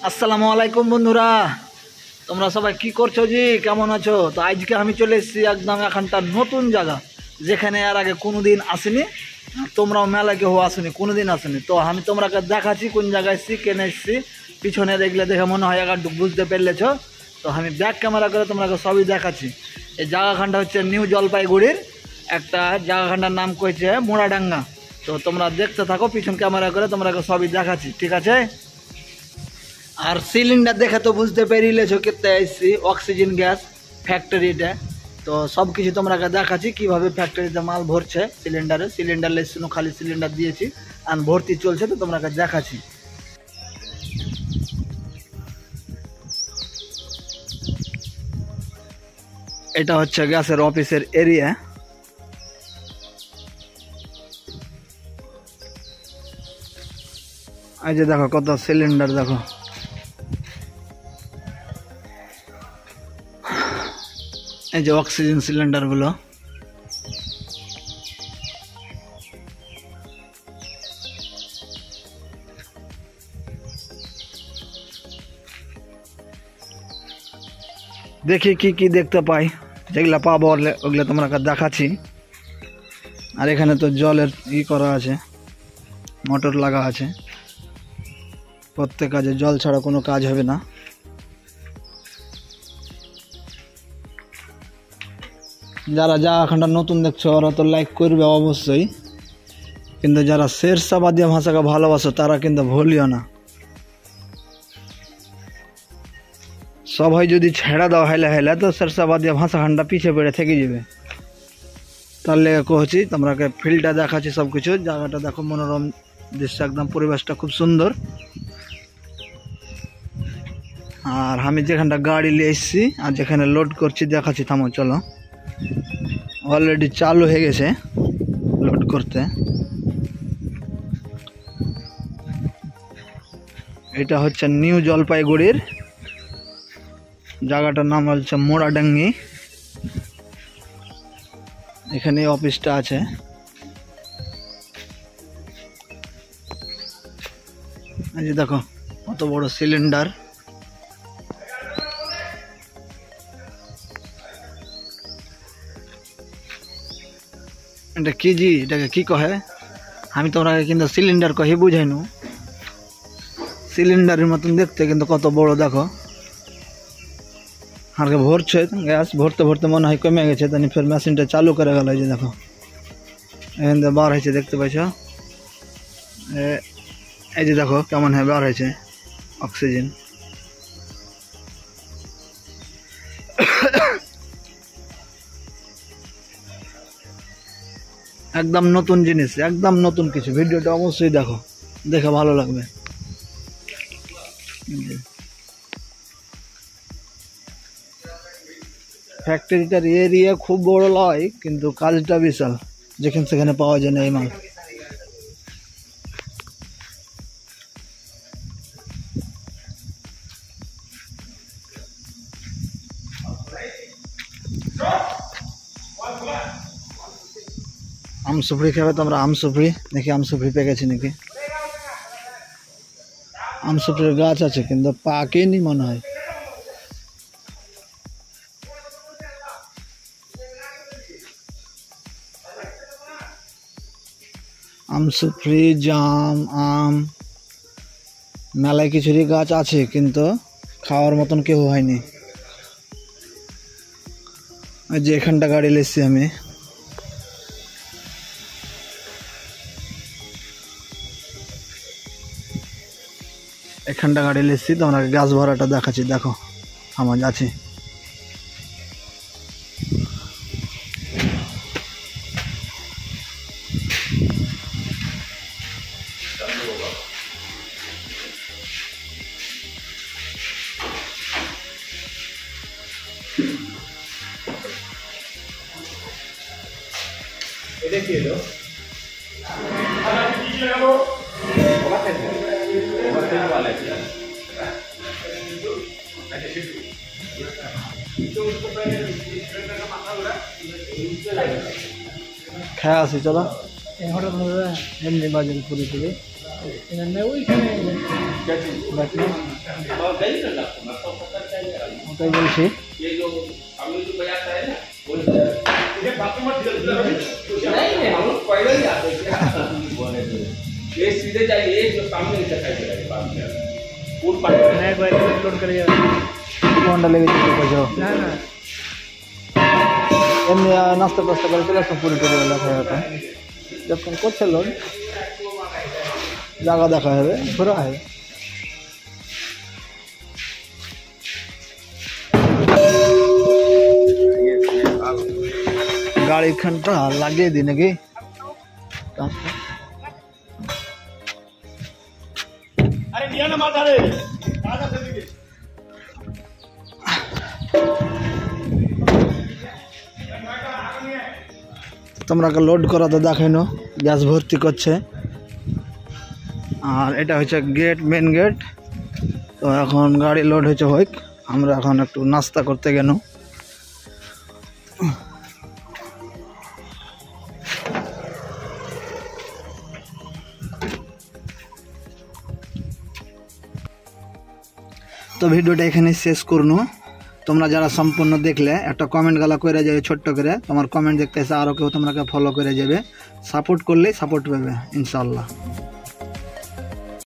আসসালামু আলাইকুম বন্ধুরা, তোমরা সবাই কি করছো জি, কেমন আছো? তো আজকে আমি চলে এসেছি একদম এখানটা নতুন জায়গা, যেখানে এর আগে কোনোদিন আসেনি, তোমরাও মেলা কেউ আসেনি, কোনোদিন আসেনি। তো আমি তোমরাকে দেখাচ্ছি কোন জায়গায় এসেছি, কেন এসেছি। পিছনে দেখলে দেখে মনে হয় একটু বুঝতে পেরেছ। তো আমি ব্যাক ক্যামেরা করে তোমরাকে সবই দেখাচ্ছি। এই জায়গাখানটা হচ্ছে নিউ জলপাইগুড়ির একটা জায়গাখানটার নাম কইছে মোড়াডাঙ্গা। তো তোমরা দেখতে থাকো, পিছন ক্যামেরা করে তোমরাকে সবই দেখাচ্ছি, ঠিক আছে? আর সিলিন্ডার দেখে তো বুঝতে পেরিয়েছো কেতে আসছি, অক্সিজেন গ্যাস ফ্যাক্টরিটা। তো সব কিছু তোমরাকে দেখাচ্ছি কীভাবে ফ্যাক্টরিতে মাল ভরছে। সিলিন্ডার লেসনো খালি সিলিন্ডার দিয়েছি আর ভর্তি চলছে, তো তোমরাকে দেখাচ্ছি। এটা হচ্ছে গ্যাসের অফিসের এরিয়া। এই যে দেখো কত সিলিন্ডার, দেখো এই যে অক্সিজেন সিলিন্ডারগুলো। দেখি কি কি দেখতে পাই, যেগুলো পাবো ওগুলো তোমরা দেখাচ্ছি। আর এখানে তো জলের করা আছে, মোটর লাগা আছে। প্রত্যেক কাজে জল ছাড়া কোনো কাজ হবে না। যারা জায়গাখানটা নতুন দেখছো ওরা তো লাইক করবে অবশ্যই, কিন্তু যারা শেরশাবাদী ভাষাকে ভালোবাসো তারা কিন্তু ভুলিও না। সবাই যদি ছেড়ে দাও হাইলে হাইলে, তো শেরশাবাদী ভাষাখানটা পিছিয়ে পড়ে থেকে যাবে। তাহলে কহছি তোমরাকে ফিল্ডটা দেখাচ্ছি, সব কিছু। জায়গাটা দেখো, মনোরম দৃশ্য, একদম পরিবেশটা খুব সুন্দর। আর আমি যেখানটা গাড়ি নিয়ে এসেছি আর যেখানে লোড করছি দেখাচ্ছি, থামো চলো। অলরেডি চালু হয়ে গেছে লোড করতে। এটা হচ্ছে নিউ জলপাইগুড়ির জায়গাটার নাম হচ্ছে মোড়াডাঙ্গি। এখানে অফিসটা আছে। এই যে দেখো কত বড় সিলিন্ডার। এটা কি জি, এটাকে কি কহে? আমি তোমরা কিন্তু সিলিন্ডার কহে বুঝাইনু। সিলিন্ডারের মতন দেখতে, কিন্তু কত বড় দেখো। আর ভরছে গ্যাস, ভরতে ভরতে মনে হয় কমে গেছে, তাই ফের মেশিনটা চালু করে গেল। এই যে দেখো এখান থেকে বার হয়েছে, দেখতে পাইছ? এই যে দেখো কেমন হয় বার হয়েছে অক্সিজেন। একদম নতুন জিনিস, একদম নতুন কিছু। ভিডিওটা অবশ্যই দেখো, দেখে ভালো লাগবে। ফ্যাক্টরিটার এরিয়া খুব বড় নয়, কিন্তু কাজটা বিশাল। যেখানে সেখানে পাওয়া যায় না এই মাল। আম সুফরি খাবে তোমরা? আম সুফরি দেখি, আম সুফরি পেকেছে নাকি? আম সুফরির গাছ আছে কিন্তু পাকেনি মনে হয়। আম সুফরি, জাম, আম, মেলায় কিছুরই গাছ আছে, কিন্তু খাওয়ার মতন কেউ হয়নি। ওই যে এখানটা গাড়ি লেসছি আমি। এখানটা গাড়ি লেসছি, তোমরা গ্যাস ভরাটা দেখাচ্ছি, দেখো আমার আছে। এটা কি হলো? খায় আসি চলো। এমনি বাজারে পুরি পুরি ওটাই বলছি। কোনটা লেগেছে এমনি নাস্তা টাস্তা করে চলে আসতাম পুরী টুরি লেখা হতো যখন করছে লোড জায়গা দেখা হবে ঘোরা হবে। গাড়ি খানটা লাগিয়ে দিই নাকি তোমরা লোড করা তো দেখাইনো গ্যাস ভর্তি করছে আর এটা হচ্ছে গেট মেন গেট। তো এখন গাড়ি লোড হয়েছে হোক আমরা এখন একটু নাস্তা করতে গেল। তো ভিডিওটা এখানে শেষ করুন। তোমরা যারা সম্পূর্ণ দেখলে একটা কমেন্ট গালা করে যাবে ছোট্ট করে তোমার কমেন্ট দেখতে এসে আরও কেউ তোমরা ফলো করে যাবে সাপোর্ট করলেই সাপোর্ট পাবে ইনশাআল্লাহ।